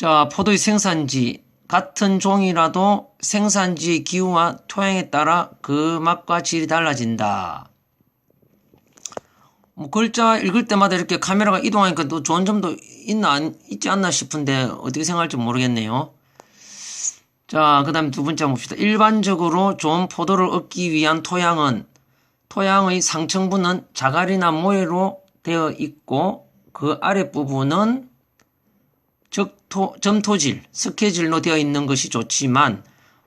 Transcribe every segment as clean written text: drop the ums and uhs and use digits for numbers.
자, 포도의 생산지, 같은 종이라도 생산지의 기후와 토양에 따라 그 맛과 질이 달라진다. 뭐 글자 읽을 때마다 이렇게 카메라가 이동하니까 또 좋은 점도 있지 않나 싶은데 어떻게 생각할지 모르겠네요. 자, 그 다음 두 번째 봅시다. 일반적으로 좋은 포도를 얻기 위한 토양의 상층부는 자갈이나 모래로 되어 있고 그 아랫부분은 점토질, 스케질로 되어 있는 것이 좋지만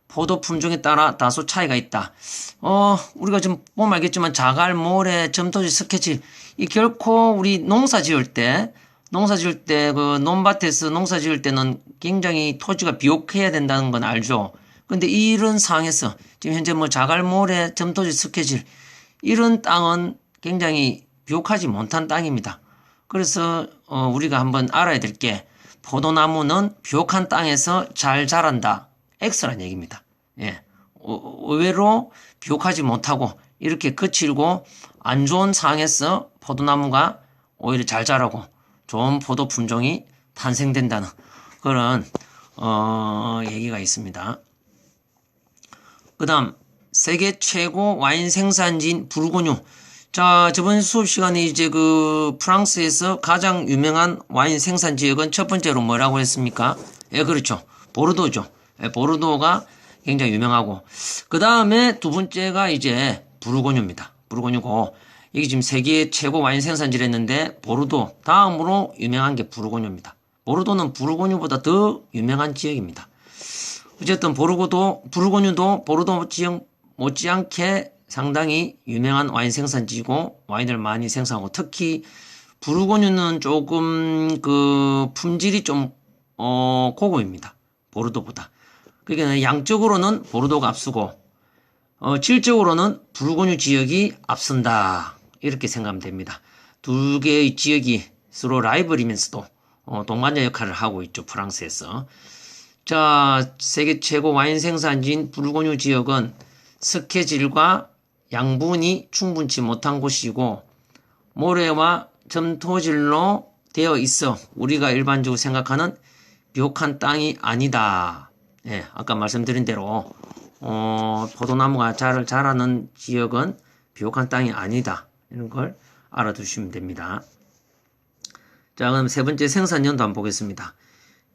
포도 품종에 따라 다소 차이가 있다. 우리가 지금 보면 알겠지만 자갈, 모래, 점토질, 스케질 이 결코 우리 농사 지을 때 그 논밭에서 농사 지을 때는 굉장히 토지가 비옥해야 된다는 건 알죠. 근데 이런 상황에서 지금 현재 뭐 자갈, 모래, 점토질, 스케질 이런 땅은 굉장히 비옥하지 못한 땅입니다. 그래서 우리가 한번 알아야 될 게 포도나무는 비옥한 땅에서 잘 자란다. X란 얘기입니다. 예. 의외로 비옥하지 못하고 이렇게 거칠고 안 좋은 상황에서 포도나무가 오히려 잘 자라고 좋은 포도 품종이 탄생된다는 그런 얘기가 있습니다. 그 다음 세계 최고 와인 생산지인 부르고뉴. 자, 저번 수업 시간에 이제 그 프랑스에서 가장 유명한 와인 생산 지역은 첫 번째로 뭐라고 했습니까? 예, 그렇죠. 보르도죠. 예, 보르도가 굉장히 유명하고 그 다음에 두 번째가 이제 부르고뉴입니다. 부르고뉴고 이게 지금 세계 최고 와인 생산지를 했는데 보르도 다음으로 유명한 게 부르고뉴입니다. 보르도는 부르고뉴보다 더 유명한 지역입니다. 어쨌든 부르고뉴도 보르도 지역 못지않게 상당히 유명한 와인 생산지고 와인을 많이 생산하고 특히 부르고뉴는 조금 그 품질이 좀 고급입니다. 보르도보다. 그러니까 양적으로는 보르도가 앞서고 질적으로는 부르고뉴 지역이 앞선다. 이렇게 생각하면 됩니다. 두 개의 지역이 서로 라이벌이면서도 동반자 역할을 하고 있죠. 프랑스에서. 자, 세계 최고 와인 생산지인 부르고뉴 지역은 스케질과 양분이 충분치 못한 곳이고 모래와 점토질로 되어 있어 우리가 일반적으로 생각하는 비옥한 땅이 아니다. 예, 아까 말씀드린 대로 포도나무가 잘 자라는 지역은 비옥한 땅이 아니다. 이런 걸 알아두시면 됩니다. 자, 그럼 세 번째 생산 연도 한번 보겠습니다.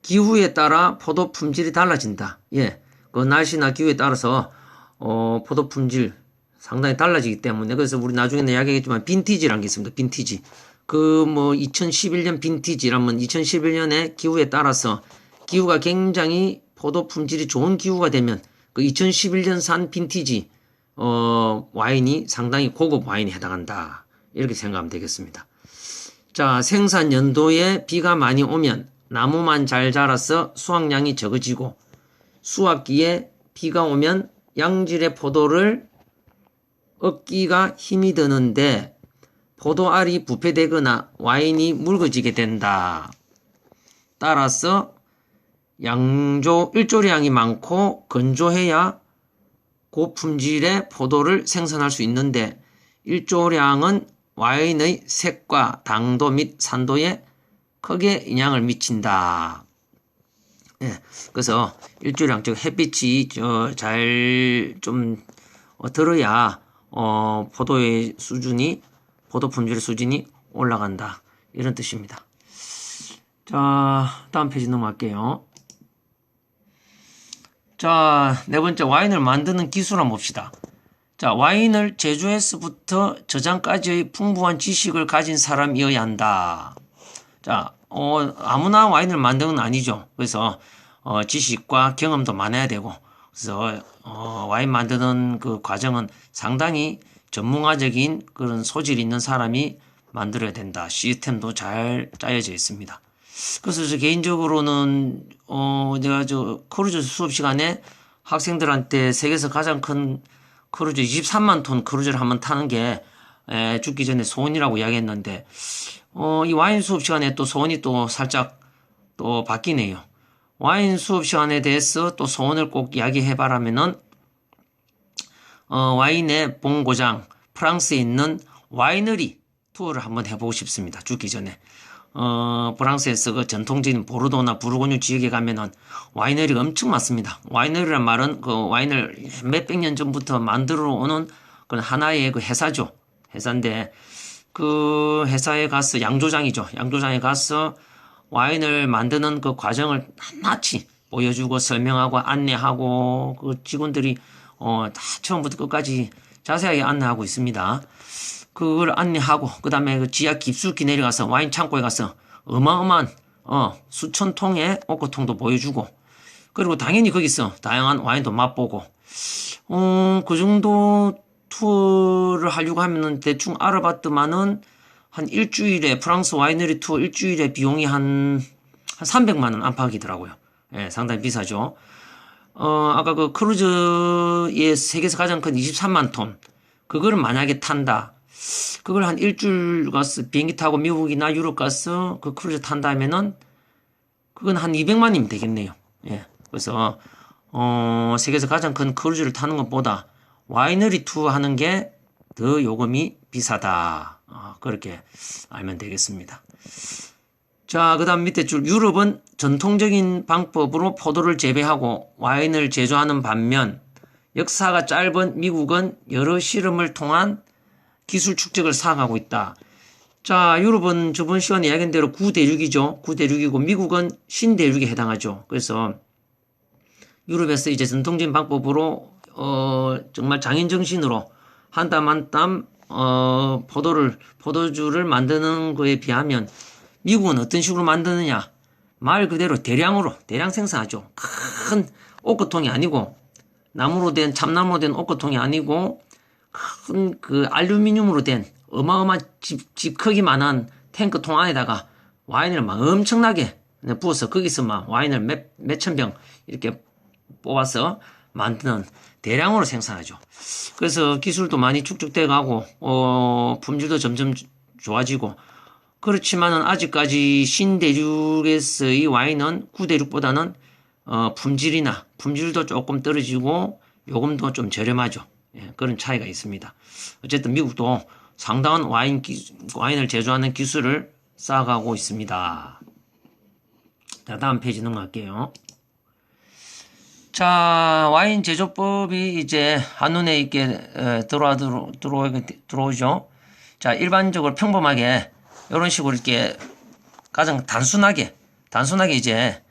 기후에 따라 포도 품질이 달라진다. 예, 그 날씨나 기후에 따라서 포도 품질 상당히 달라지기 때문에 그래서 우리 나중에 이야기하겠지만 빈티지라는 게 있습니다. 빈티지. 그 뭐 2011년 빈티지라면 2011년의 기후에 따라서 기후가 굉장히 포도 품질이 좋은 기후가 되면 그 2011년산 빈티지 와인이 상당히 고급 와인에 해당한다. 이렇게 생각하면 되겠습니다. 자, 생산 연도에 비가 많이 오면 나무만 잘 자라서 수확량이 적어지고 수확기에 비가 오면 양질의 포도를 얻기가 힘이 드는데 포도알이 부패되거나 와인이 묽어지게 된다. 따라서 일조량이 많고 건조해야 고품질의 포도를 생산할 수 있는데 일조량은 와인의 색과 당도 및 산도에 크게 영향을 미친다. 예, 그래서 일조량 즉 햇빛이 잘 좀 들어야 포도의 수준이 포도 품질의 수준이 올라간다. 이런 뜻입니다. 자, 다음 페이지 넘어갈게요. 자, 네 번째 와인을 만드는 기술 한번 봅시다. 자, 와인을 제조에서부터 저장까지의 풍부한 지식을 가진 사람이어야 한다. 자, 아무나 와인을 만드는 건 아니죠. 그래서 지식과 경험도 많아야 되고 그래서 와인 만드는 그 과정은 상당히 전문가적인 그런 소질이 있는 사람이 만들어야 된다. 시스템도 잘 짜여져 있습니다. 그래서 저 개인적으로는 내가 저 크루즈 수업 시간에 학생들한테 세계에서 가장 큰 크루즈 23만 톤 크루즈를 한번 타는 게 죽기 전에 소원이라고 이야기했는데 이 와인 수업 시간에 또 소원이 또 살짝 또 바뀌네요. 와인 수업 시간에 대해서 또 소원을 꼭 이야기해봐라면은 와인의 본고장 프랑스에 있는 와이너리 투어를 한번 해보고 싶습니다. 죽기 전에 프랑스에서 그 전통적인 보르도나 부르고뉴 지역에 가면은 와이너리가 엄청 많습니다. 와이너리란 말은 그 와인을 몇백 년 전부터 만들어 오는 그 하나의 그 회사죠. 회사인데 그 회사에 가서 양조장이죠. 양조장에 가서 와인을 만드는 그 과정을 낱낱이 보여주고 설명하고 안내하고 그 직원들이 다 처음부터 끝까지 자세하게 안내하고 있습니다. 그걸 안내하고 그다음에 그 지하 깊숙이 내려가서 와인 창고에 가서 어마어마한 수천 통의 오크통도 보여주고 그리고 당연히 거기서 다양한 와인도 맛보고 그 정도 투어를 하려고 하면은 대충 알아봤더만은 한 일주일에 프랑스 와이너리 투어 일주일에 비용이 한 300만 원 안팎이더라고요. 예, 상당히 비싸죠. 아까 그 크루즈의 세계에서 가장 큰 23만 톤 그거를 만약에 탄다. 그걸 한 일주일 가서 비행기 타고 미국이나 유럽 가서 그 크루즈 탄다면은 그건 한 200만이면 되겠네요. 예. 그래서 세계에서 가장 큰 크루즈를 타는 것보다 와이너리 투어 하는 게 더 요금이 비싸다. 그렇게 알면 되겠습니다. 자, 그 다음 밑에 줄 유럽은 전통적인 방법으로 포도를 재배하고 와인을 제조하는 반면 역사가 짧은 미국은 여러 실험을 통한 기술 축적을 쌓아가고 있다. 자, 유럽은 저번 시간에 이야기한 대로 9대륙이죠. 9대륙이고 미국은 신대륙에 해당하죠. 그래서 유럽에서 이제 전통적인 방법으로 정말 장인 정신으로 한 땀 한 땀 포도주를 만드는 거에 비하면 미국은 어떤 식으로 만드느냐? 말 그대로 대량 생산하죠. 큰 오크통이 아니고 나무로 된 참나무로 된 오크통이 아니고 큰 그 알루미늄으로 된 어마어마한 집 크기만한 탱크통 안에다가 와인을 막 엄청나게 부어서 거기서 막 와인을 몇천 병 이렇게 뽑아서 만드는 대량으로 생산하죠. 그래서 기술도 많이 축적돼 가고 품질도 점점 좋아지고 그렇지만은 아직까지 신대륙에서의 와인은 구대륙보다는 품질도 조금 떨어지고 요금도 좀 저렴하죠. 예, 그런 차이가 있습니다. 어쨌든 미국도 상당한 와인을 제조하는 기술을 쌓아가고 있습니다. 자, 다음 페이지 넘어갈게요. 자, 와인 제조법이 이제 한눈에 있게 들어오죠. 자, 일반적으로 평범하게 이런 식으로 이렇게 가장 단순하게 이제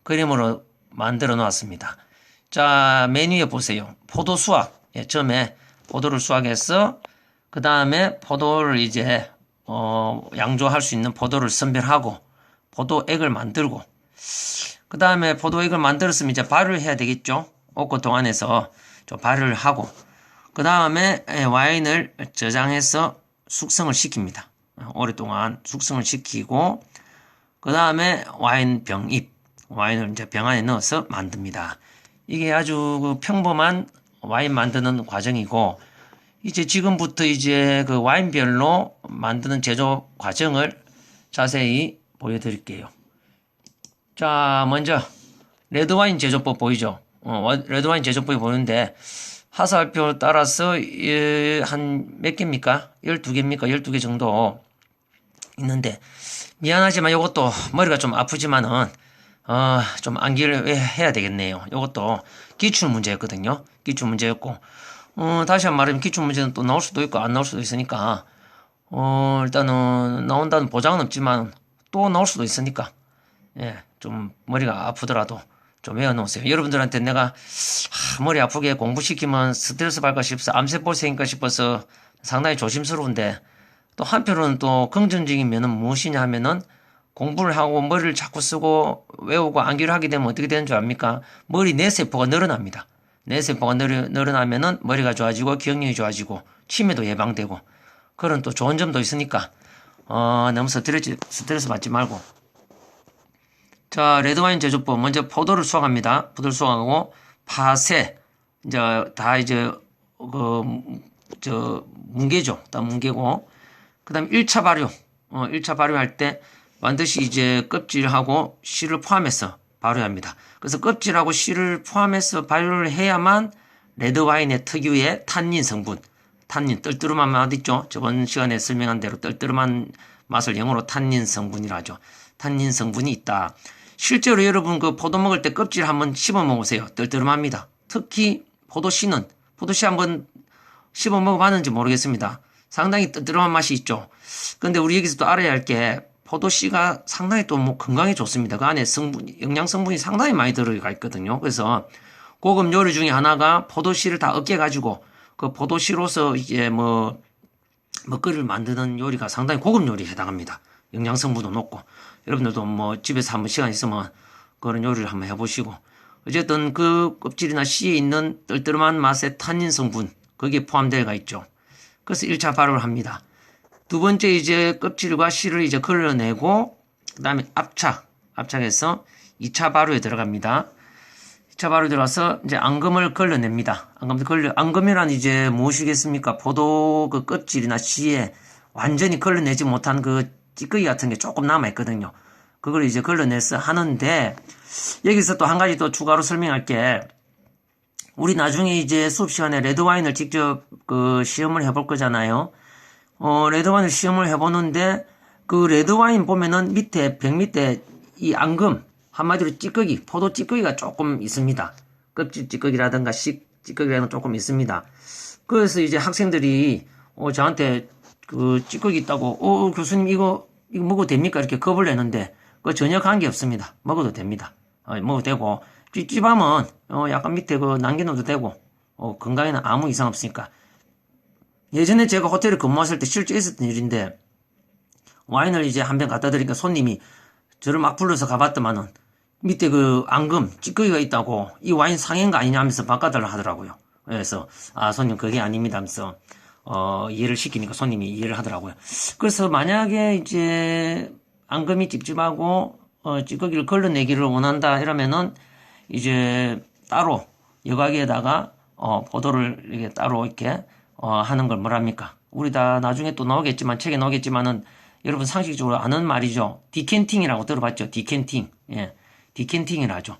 그림으로 만들어 놓았습니다. 자, 메뉴에 보세요. 포도 수확. 예, 처음에 포도를 수확해서 그 다음에 포도를 이제 양조할 수 있는 포도를 선별하고 포도액을 만들고 그 다음에 포도액을 만들었으면 이제 발효를 해야 되겠죠. 오크통 안에서 좀 발효를 하고 그 다음에 와인을 저장해서 숙성을 시킵니다. 오랫동안 숙성을 시키고 그 다음에 와인 병입 와인을 이제 병 안에 넣어서 만듭니다. 이게 아주 평범한 와인 만드는 과정이고 이제 지금부터 이제 그 와인별로 만드는 제조 과정을 자세히 보여드릴게요. 자, 먼저 레드와인 제조법 보이죠? 레드와인 제조법이 보이는데 하사표를 따라서 한 몇 개입니까? 12개입니까? 12개 정도 있는데 미안하지만 이것도 머리가 좀 아프지만은 좀 암기를 해야 되겠네요. 이것도 기출 문제였거든요. 기출 문제였고 다시 한 번 말하면 기출 문제는 또 나올 수도 있고 안 나올 수도 있으니까 일단은 나온다는 보장은 없지만 또 나올 수도 있으니까 예, 좀 머리가 아프더라도 좀 외워놓으세요. 여러분들한테 내가 머리 아프게 공부시키면 스트레스 받을까 싶어서 암세포세인가 싶어서 상당히 조심스러운데 또 한편으로는 또 긍정적인 면은 무엇이냐 하면은 공부를 하고 머리를 자꾸 쓰고 외우고 암기를 하게 되면 어떻게 되는 줄 압니까? 머리 뇌세포가 늘어납니다. 뇌세포가 늘어나면은 머리가 좋아지고 기억력이 좋아지고 치매도 예방되고 그런 또 좋은 점도 있으니까 너무 스트레스 받지 말고 자, 레드와인 제조법. 먼저 포도를 수확합니다. 포도를 수확하고, 파세. 이제, 다 이제, 뭉개죠. 다 뭉개고. 그 다음에 1차 발효. 1차 발효할 때 반드시 이제 껍질하고 씨를 포함해서 발효합니다. 그래서 껍질하고 씨를 포함해서 발효를 해야만 레드와인의 특유의 탄닌 성분, 탄닌, 뜰뜨름한 맛 있죠? 저번 시간에 설명한 대로 뜰뜨름한 맛을 영어로 탄닌 성분이라 하죠. 탄닌 성분이 있다. 실제로 여러분 그 포도 먹을 때 껍질 한번 씹어 먹으세요. 떨떠름합니다. 특히 포도씨는 포도씨 한번 씹어 먹어봤는지 모르겠습니다. 상당히 떨떠름한 맛이 있죠. 근데 우리 여기서 또 알아야 할 게 포도씨가 상당히 또 뭐 건강에 좋습니다. 그 안에 영양 성분이 상당히 많이 들어가 있거든요. 그래서 고급 요리 중에 하나가 포도씨를 다 으깨가지고 그 포도씨로서 이제 먹거리를 만드는 요리가 상당히 고급 요리에 해당합니다. 영양 성분도 높고 여러분들도 뭐 집에서 한번 시간 있으면 그런 요리를 한번 해보시고 어쨌든 그 껍질이나 씨에 있는 떨떠름한 맛의 탄닌 성분 거기에 포함되어 있죠. 그래서 1차 발효를 합니다. 두 번째 이제 껍질과 씨를 이제 걸러내고 그 다음에 압착해서 2차 발효에 들어갑니다. 2차 발효에 들어가서 이제 앙금을 걸러냅니다. 앙금이란 이제 무엇이겠습니까? 포도 그 껍질이나 씨에 완전히 걸러내지 못한 그 찌꺼기 같은 게 조금 남아있거든요. 그걸 이제 걸러내서 하는데 여기서 또 한 가지 또 추가로 설명할 게 우리 나중에 이제 수업 시간에 레드와인을 직접 그 시험을 해볼 거잖아요. 레드와인을 시험을 해보는데 그 레드와인 보면은 벽 밑에 이 앙금 한마디로 찌꺼기, 포도 찌꺼기가 조금 있습니다. 껍질 찌꺼기라든가 씨 찌꺼기라든가 조금 있습니다. 그래서 이제 학생들이 저한테 그 찌꺼기 있다고 교수님 이거 먹어도 됩니까? 이렇게 겁을 내는데 그 전혀 관계 없습니다. 먹어도 됩니다. 먹어도 되고 찝찝하면 약간 밑에 그 남겨놓어도 되고 건강에는 아무 이상 없으니까. 예전에 제가 호텔에 근무했을 때 실제 있었던 일인데 와인을 이제 한 병 갖다 드리니까 손님이 저를 막 불러서 가봤더만은 밑에 그 앙금 찌꺼기가 있다고 이 와인 상해인 거 아니냐 하면서 바꿔달라 하더라고요. 그래서 손님 그게 아닙니다 하면서 이해를 시키니까 손님이 이해를 하더라고요. 그래서 만약에 이제 앙금이 찝찝하고 찌꺼기를 걸러내기를 원한다 이러면은 이제 따로 여과기에다가 포도를 이렇게 따로 이렇게 하는 걸 뭐랍니까? 우리 다 나중에 또 나오겠지만 책에 나오겠지만은 여러분 상식적으로 아는 말이죠. 디켄팅이라고 들어봤죠? 디켄팅. 예. 디켄팅이라 하죠.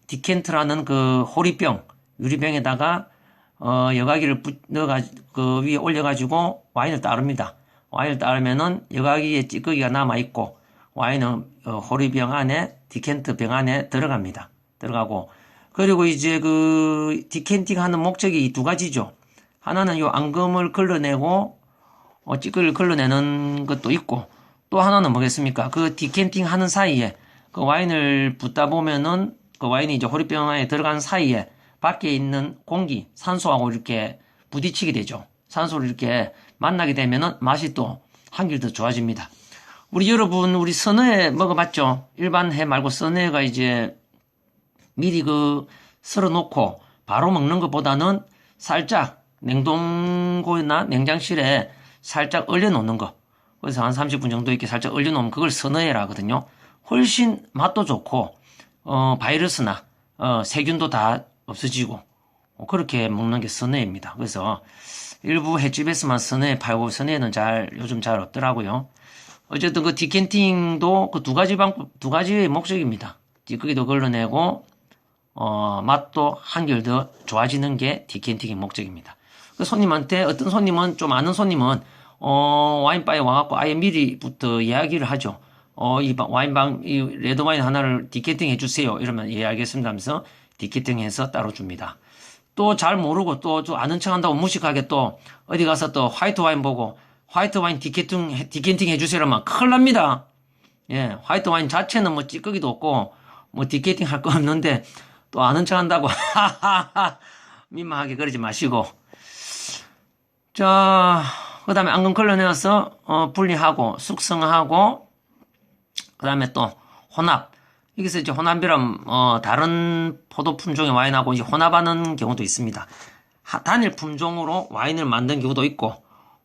디켄트라는 그 호리병, 유리병에다가 여과기를 그 위에 올려가지고 와인을 따릅니다. 와인을 따르면은 여과기에 찌꺼기가 남아있고 와인은 호리병 안에 디켄트 병 안에 들어갑니다. 들어가고 그리고 이제 그 디켄팅 하는 목적이 이 두 가지죠. 하나는 요 앙금을 걸러내고 찌꺼기를 걸러내는 것도 있고 또 하나는 뭐겠습니까? 그 디켄팅 하는 사이에 그 와인을 붓다 보면은 그 와인이 이제 호리병 안에 들어간 사이에 밖에 있는 공기, 산소하고 이렇게 부딪히게 되죠. 산소를 이렇게 만나게 되면은 맛이 또 한결 더 좋아집니다. 우리 여러분, 우리 선어회 먹어봤죠? 일반 회 말고 선어회가 이제 미리 그 썰어 놓고 바로 먹는 것보다는 살짝 냉동고나 냉장실에 살짝 얼려 놓는 거. 그래서 한 30분 정도 이렇게 살짝 얼려 놓으면 그걸 선어회라 하거든요. 훨씬 맛도 좋고, 바이러스나, 세균도 다 없어지고, 그렇게 먹는 게 선어회입니다. 그래서 일부 횟집에서만 선어회 팔고 선어회는 요즘 잘 없더라고요. 어쨌든 그 디켄팅도 그 두 가지의 목적입니다. 찌꺼기도 걸러내고, 맛도 한결 더 좋아지는 게 디켄팅의 목적입니다. 그 손님한테, 어떤 손님은, 좀 아는 손님은, 와인바에 와갖고 아예 미리부터 이야기를 하죠. 이 레드와인 하나를 디케팅 해주세요. 이러면 예, 알겠습니다 하면서 디케팅 해서 따로 줍니다. 또 잘 모르고 또 아는 척 한다고 무식하게 또 어디 가서 또 화이트 와인 보고 화이트 와인 디케팅 해주세요 하면 큰일 납니다. 예, 화이트 와인 자체는 뭐 찌꺼기도 없고 뭐 디케팅 할 거 없는데 또 아는 척 한다고 하하하 민망하게 그러지 마시고 자, 그 다음에 앙금 걸러내서 분리하고 숙성하고 그 다음에 또 혼합. 여기서 이제 혼합이란 다른 포도 품종의 와인하고 이제 혼합하는 경우도 있습니다. 단일 품종으로 와인을 만든 경우도 있고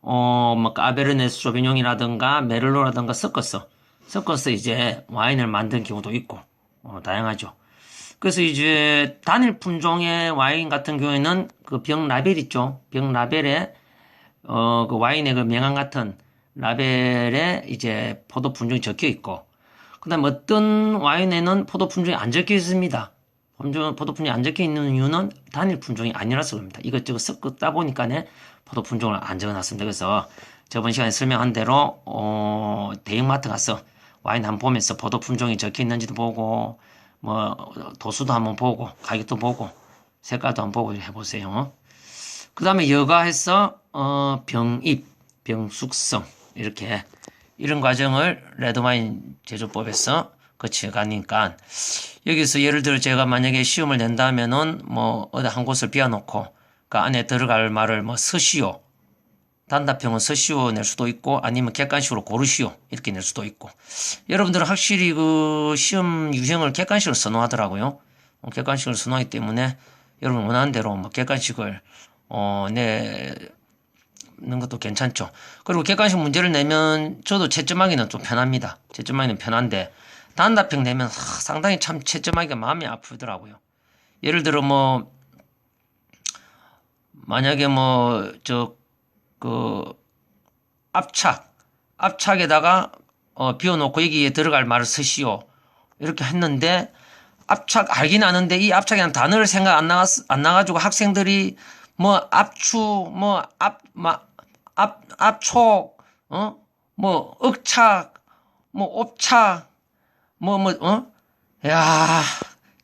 뭐 까베르네 소비뇽이라든가 메를로라든가 섞어서 이제 와인을 만든 경우도 있고 다양하죠. 그래서 이제 단일 품종의 와인 같은 경우에는 그 병 라벨 있죠. 병 라벨에 그 와인의 그 명함 같은 라벨에 이제 포도 품종이 적혀 있고, 그 다음에 어떤 와인에는 포도 품종이 안 적혀 있습니다. 포도 품종이 안 적혀 있는 이유는 단일 품종이 아니라서 그럽니다. 이것저것 섞었다 보니까 포도 품종을 안 적어 놨습니다. 그래서 저번 시간에 설명한 대로 대형마트 가서 와인 한번 보면서 포도 품종이 적혀 있는지도 보고 뭐 도수도 한번 보고 가격도 보고 색깔도 한번 보고 해보세요. 그 다음에 여가해서 병입, 병숙성 이렇게 이런 과정을 레드와인 제조법에서 거쳐가니까 여기서 예를 들어 제가 만약에 시험을 낸다면은 뭐 어디 한 곳을 비워놓고 그 안에 들어갈 말을 뭐 서시오, 단답형은 서시오 낼 수도 있고 아니면 객관식으로 고르시오 이렇게 낼 수도 있고 여러분들은 확실히 그 시험 유형을 객관식으로 선호하더라고요. 객관식을 선호하기 때문에 여러분 원하는 대로 뭐 객관식을 내는 것도 괜찮죠. 그리고 객관식 문제를 내면 저도 채점하기는 좀 편합니다. 채점하기는 편한데 단답형 내면 상당히 참 채점하기가 마음이 아프더라고요. 예를 들어 뭐 만약에 뭐 압착에다가 비워놓고 여기에 들어갈 말을 쓰시오 이렇게 했는데 압착 알긴 아는데 이 압착이라는 단어를 생각 안 나가지고 학생들이 뭐 압축 압촉 뭐 억착 뭐 옵착 야,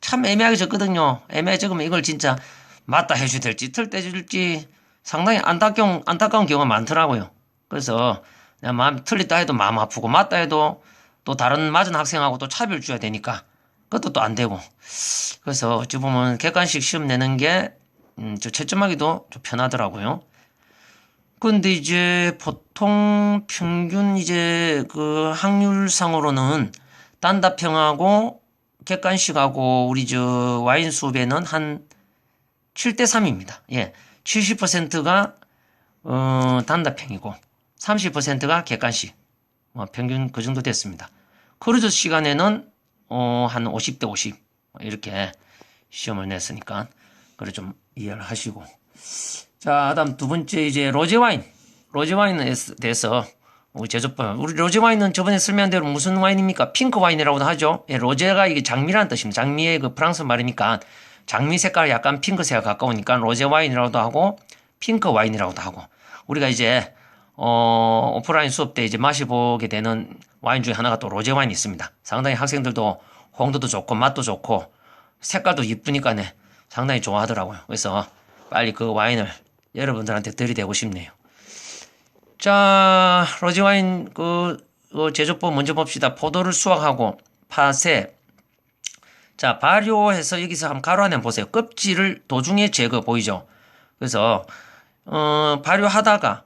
참 애매하게 적거든요. 애매하게 적으면 이걸 진짜 맞다 해줘야 될지 틀때 줄지 상당히 안타까운 경우가 많더라고요. 그래서 내가 마음 틀렸다 해도 마음 아프고 맞다 해도 또 다른 맞은 학생하고 또 차별 줘야 되니까 그것도 또 안 되고 그래서 어찌 보면 객관식 시험 내는 게 저 채점하기도 좀 편하더라고요. 근데 이제 보통 평균 이제 그 확률상으로는 단답형하고 객관식하고 우리 저 와인 수업에는 한 7대 3입니다. 예. 70%가 단답형이고 30%가 객관식. 평균 그 정도 됐습니다. 크루즈 시간에는 한 50대 50 이렇게 시험을 냈으니까 그래 좀 이해를 하시고. 자, 다음 두 번째 이제 로제와인. 로제와인에 대해서 우리 제조법. 우리 로제와인은 저번에 설명한 대로 무슨 와인입니까? 핑크 와인이라고도 하죠. 예, 로제가 이게 장미라는 뜻입니다. 장미의 그 프랑스 말이니까 장미 색깔이 약간 핑크색에 가까우니까 로제 와인이라고도 하고 핑크 와인이라고도 하고 우리가 이제 오프라인 수업 때 이제 마셔보게 되는 와인 중에 하나가 또 로제 와인이 있습니다. 상당히 학생들도 홍도도 좋고 맛도 좋고 색깔도 이쁘니까네 상당히 좋아하더라고요. 그래서 빨리 그 와인을 여러분들한테 들이대고 싶네요. 자, 로제 와인 그 제조법 먼저 봅시다. 포도를 수확하고 파쇄. 자, 발효해서 여기서 한번 가로 안에 보세요. 껍질을 도중에 제거 보이죠? 그래서 발효하다가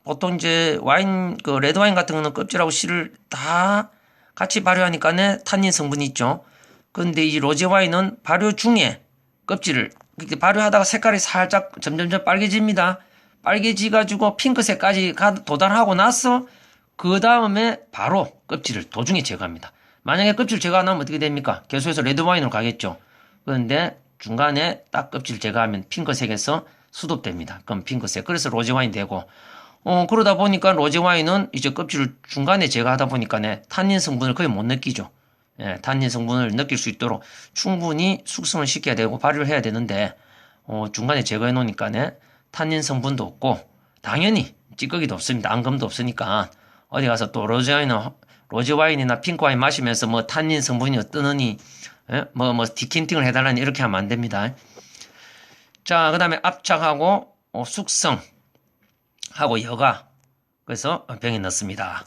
보통 이제 와인 그 레드 와인 같은 거는 껍질하고 씨를 다 같이 발효하니까 탄닌 성분이 있죠. 근데 이 로제 와인은 발효 중에 껍질을 이렇게 발효하다가 색깔이 살짝 점점점 빨개집니다. 빨개지 가지고 핑크색까지 도달하고 나서 그 다음에 바로 껍질을 도중에 제거합니다. 만약에 껍질 제거 안 하면 어떻게 됩니까? 계속해서 레드 와인으로 가겠죠. 그런데 중간에 딱 껍질 제거하면 핑크색에서 수독됩니다. 그럼 핑크색. 그래서 로제 와인 되고 그러다 보니까 로제 와인은 이제 껍질을 중간에 제거하다 보니까 탄닌 성분을 거의 못 느끼죠. 예, 탄닌 성분을 느낄 수 있도록 충분히 숙성을 시켜야 되고 발효를 해야 되는데 중간에 제거해 놓으니까 탄닌 성분도 없고 당연히 찌꺼기도 없습니다. 앙금도 없으니까 어디 가서 또 로제 와인이나 핑크 와인 마시면서 뭐 탄닌 성분이 어떠느니 디킨팅을 해달라니 이렇게 하면 안 됩니다. 자, 그 다음에 압착하고 숙성하고 여가 그래서 병에 넣습니다.